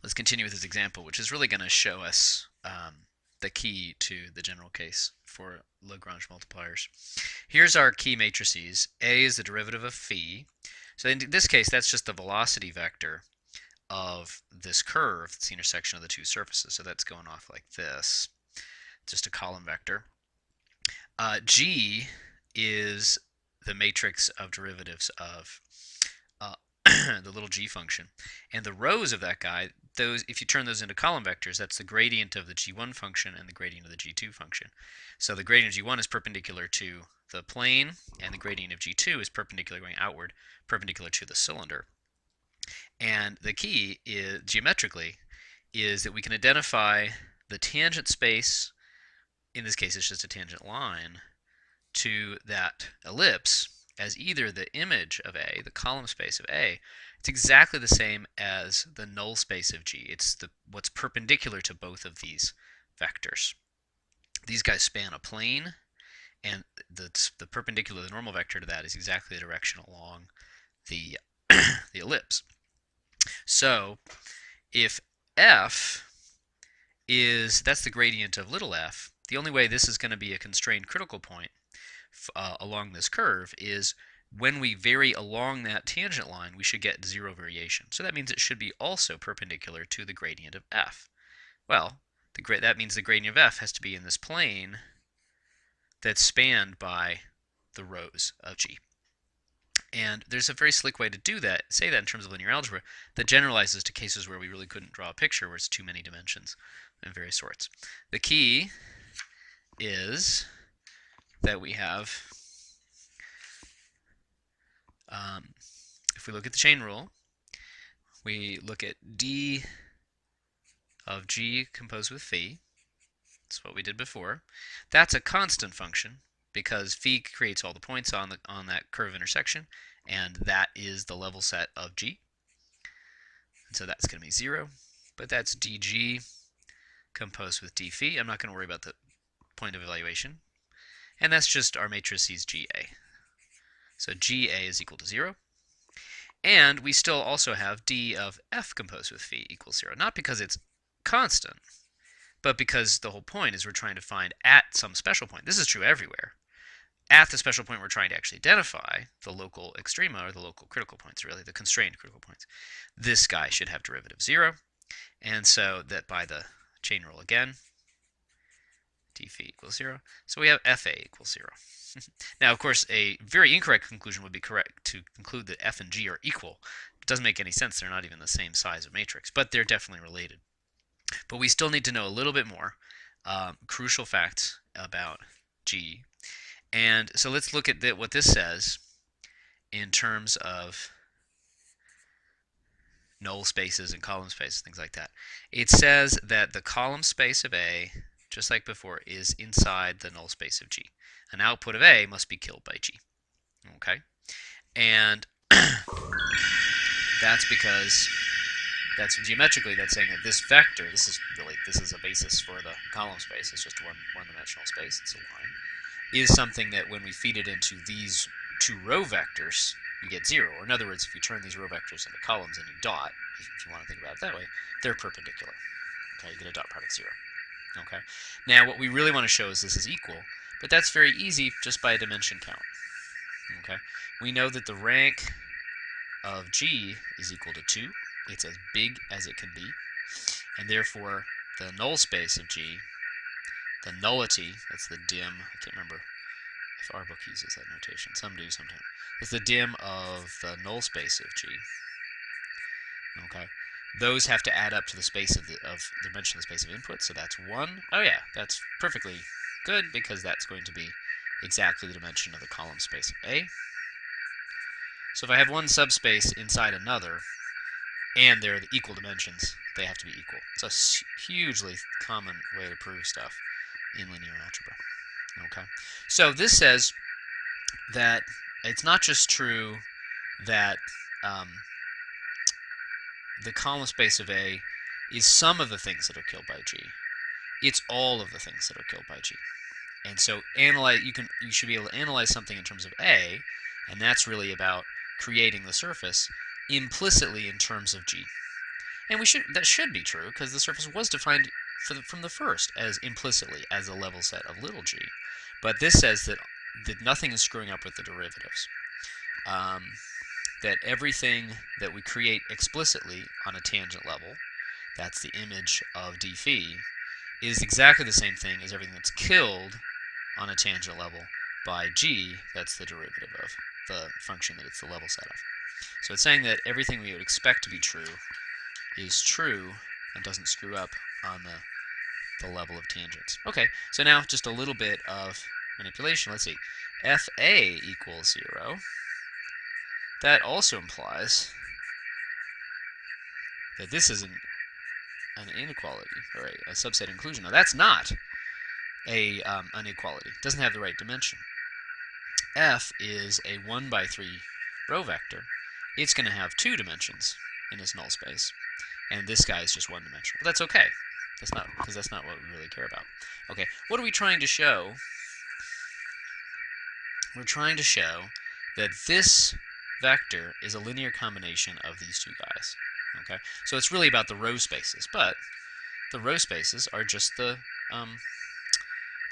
let's continue with this example, which is really going to show us the key to the general case for Lagrange multipliers. Here's our key matrices. A is the derivative of phi. So in this case, that's just the velocity vector of this curve, it's the intersection of the two surfaces. So that's going off like this, just a column vector. G is the matrix of derivatives of the little g function. And the rows of that guy, those, if you turn those into column vectors, that's the gradient of the g1 function and the gradient of the g2 function. So the gradient of g1 is perpendicular to the plane, and the gradient of g2 is perpendicular going outward, perpendicular to the cylinder. And the key is, geometrically, is that we can identify the tangent space, in this case it's just a tangent line, to that ellipse as either the image of A, the column space of A. It's exactly the same as the null space of G. It's what's perpendicular to both of these vectors. These guys span a plane, and the perpendicular, the normal vector to that, is exactly the direction along the, the ellipse. So if F is, that's the gradient of little f, the only way this is going to be a constrained critical point along this curve is when we vary along that tangent line, we should get zero variation. So that means it should be also perpendicular to the gradient of f. Well, that means the gradient of f has to be in this plane that's spanned by the rows of G. And there's a very slick way to do that, say that in terms of linear algebra, that generalizes to cases where we really couldn't draw a picture where it's too many dimensions of various sorts. The key is that we have, if we look at the chain rule, we look at d of g composed with phi. That's what we did before. That's a constant function because phi creates all the points on that curve intersection, and that is the level set of g. And so that's going to be 0. But that's dg composed with d phi. I'm not going to worry about the point of evaluation. And that's just our matrices GA. So GA is equal to 0. And we still also have d of f composed with phi equals 0. Not because it's constant, but because the whole point is we're trying to find at some special point. This is true everywhere. At the special point we're trying to actually identify the local extrema, or the local critical points, really, the constrained critical points. This guy should have derivative 0. And so that by the chain rule again, d phi equals 0. So we have fa equals 0. Now, of course, a very incorrect conclusion would be correct to conclude that f and g are equal. It doesn't make any sense. They're not even the same size of matrix, but they're definitely related. But we still need to know a little bit more crucial facts about G. And so let's look at what this says in terms of null spaces and column spaces, things like that. It says that the column space of A, just like before, is inside the null space of G. An output of A must be killed by G. Okay? And that's because geometrically that's saying that this vector, this is a basis for the column space, it's just one-dimensional space, it's a line, is something that when we feed it into these two row vectors, you get 0. Or in other words, if you turn these row vectors into columns and you dot, if you want to think about it that way, they're perpendicular. Okay, you get a dot product 0. Okay. Now what we really want to show is this is equal, but that's very easy just by a dimension count. Okay. We know that the rank of G is equal to 2. It's as big as it can be, and therefore the null space of G, the nullity, that's the dim, I can't remember if our book uses that notation, some do sometimes, it's the dim of the null space of G. Okay, those have to add up to the space of the dimension of the space of input, so that's 1. Oh yeah, that's perfectly good because that's going to be exactly the dimension of the column space of A. So if I have one subspace inside another, and they're the equal dimensions, they have to be equal. It's a hugely common way to prove stuff in linear algebra. Okay, so this says that it's not just true that the column space of A is some of the things that are killed by G. It's all of the things that are killed by G. And so you should be able to analyze something in terms of A, and that's really about creating the surface implicitly in terms of G. And that should be true because the surface was defined from the first as implicitly as a level set of little g. But this says that nothing is screwing up with the derivatives. That everything that we create explicitly on a tangent level, that's the image of d phi, is exactly the same thing as everything that's killed on a tangent level by g, that's the derivative of the function that it's the level set of. So it's saying that everything we would expect to be true is true and doesn't screw up on the level of tangents. Okay, so now just a little bit of manipulation. Let's see. Fa equals 0. That also implies that this is an inequality, or a subset inclusion. Now that's not an inequality. It doesn't have the right dimension. F is a 1 by 3 row vector. It's going to have 2 dimensions in its null space, and this guy is just 1 dimensional. But that's okay. Because that's not what we really care about. Okay, what are we trying to show? We're trying to show that this vector is a linear combination of these two guys. Okay, so it's really about the row spaces, but the row spaces are just the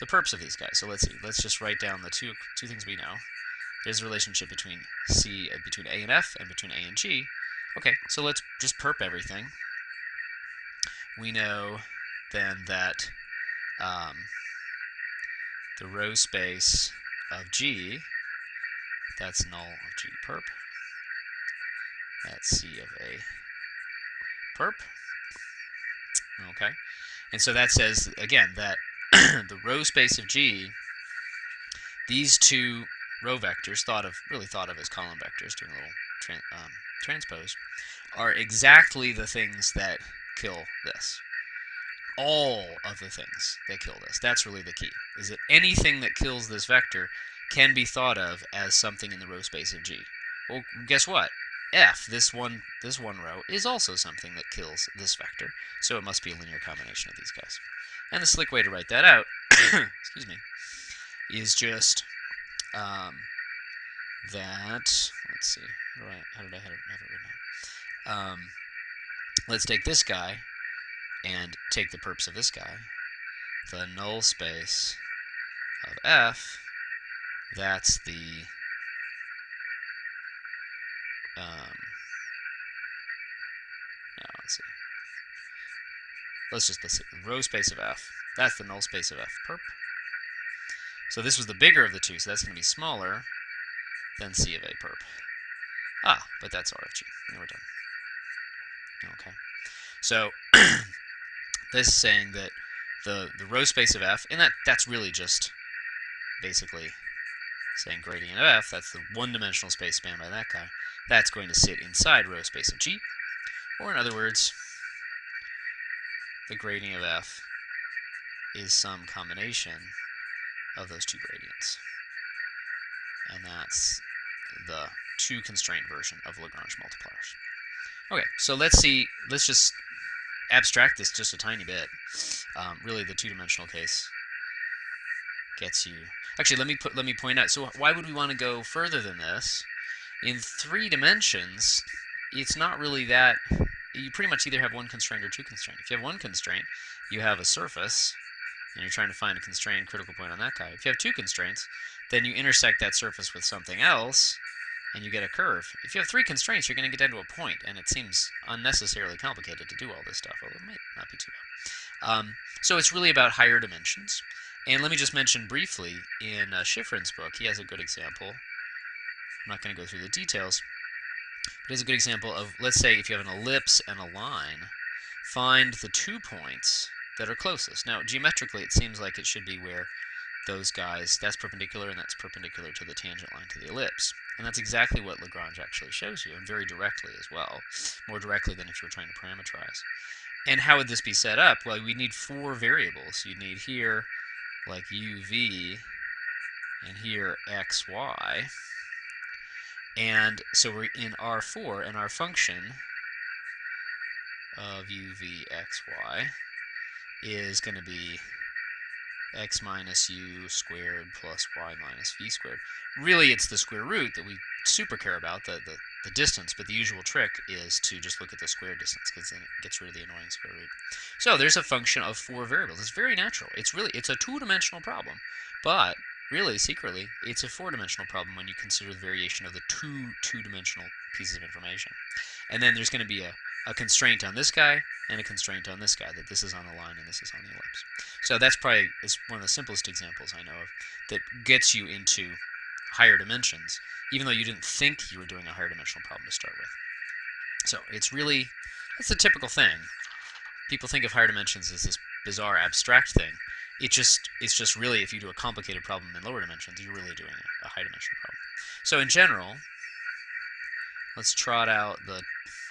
perps of these guys. So let's see. Let's just write down the two things we know. There's a relationship between between A and F, and between A and G. Okay, so let's just perp everything. We know then that the row space of G, that's null of G perp. That's C of A perp. Okay, and so that says again that the row space of G, these two row vectors, really thought of as column vectors, doing a little transpose, are exactly the things that kill this. All of the things that kill this. That's really the key. Is that anything that kills this vector can be thought of as something in the row space of G. Well, guess what? F, this one row, is also something that kills this vector, so it must be a linear combination of these guys. And the slick way to write that out, excuse me, is just that. Let's see. How did I have it written out? Let's take this guy and take the perps of this guy. The null space of F, that's the now let's see. Row space of F, that's the null space of F perp. So this was the bigger of the two, so that's going to be smaller than C of A perp. But that's R of G, and we're done. Okay, so this is saying that the row space of F, and that's really just basically saying gradient of F, that's the one-dimensional space spanned by that guy, that's going to sit inside row space of G, or in other words, the gradient of F is some combination of those two gradients, and that's the two-constraint version of Lagrange multipliers. Okay, so let's just abstract this just a tiny bit. Really, the two-dimensional case gets you. Actually, let me point out. So why would we want to go further than this? In 3 dimensions, it's not really that. You pretty much either have one constraint or two constraints. If you have one constraint, you have a surface, and you're trying to find a constrained critical point on that guy. If you have 2 constraints, then you intersect that surface with something else, and you get a curve. If you have 3 constraints, you're going to get down to a point, and it seems unnecessarily complicated to do all this stuff, although it might not be too bad. So it's really about higher dimensions. And let me just mention briefly, in Schifrin's book, he has a good example. I'm not going to go through the details, but he has a good example of, let's say, if you have an ellipse and a line, find the 2 points that are closest. Now, geometrically, it seems like it should be where those guys, that's perpendicular, and that's perpendicular to the tangent line to the ellipse. And that's exactly what Lagrange actually shows you, and very directly as well, more directly than if you were trying to parameterize. And how would this be set up? Well, we need 4 variables. You need here, like uv, and here xy. And so we're in R4, and our function of uv xy is going to be x minus u squared plus y minus v squared. Really, it's the square root that we super care about, the the distance, but the usual trick is to just look at the square distance, because then it gets rid of the annoying square root. So there's a function of 4 variables. It's very natural. It's a 2-dimensional problem, but really, secretly, it's a 4-dimensional problem when you consider the variation of the two-dimensional pieces of information. And then there's going to be a constraint on this guy and a constraint on this guy, that this is on the line and this is on the ellipse. So that's probably one of the simplest examples I know of that gets you into higher dimensions, even though you didn't think you were doing a higher dimensional problem to start with. So it's the typical thing. People think of higher dimensions as this bizarre abstract thing. It's just really, if you do a complicated problem in lower dimensions, you're really doing a high dimensional problem. So in general, let's trot out the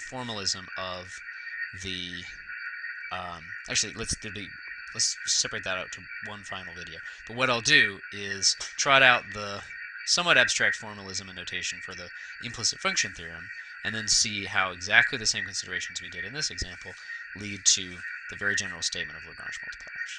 formalism of the actually let's separate that out to one final video. But what I'll do is trot out the somewhat abstract formalism and notation for the implicit function theorem, and then see how exactly the same considerations we did in this example lead to the very general statement of Lagrange multipliers.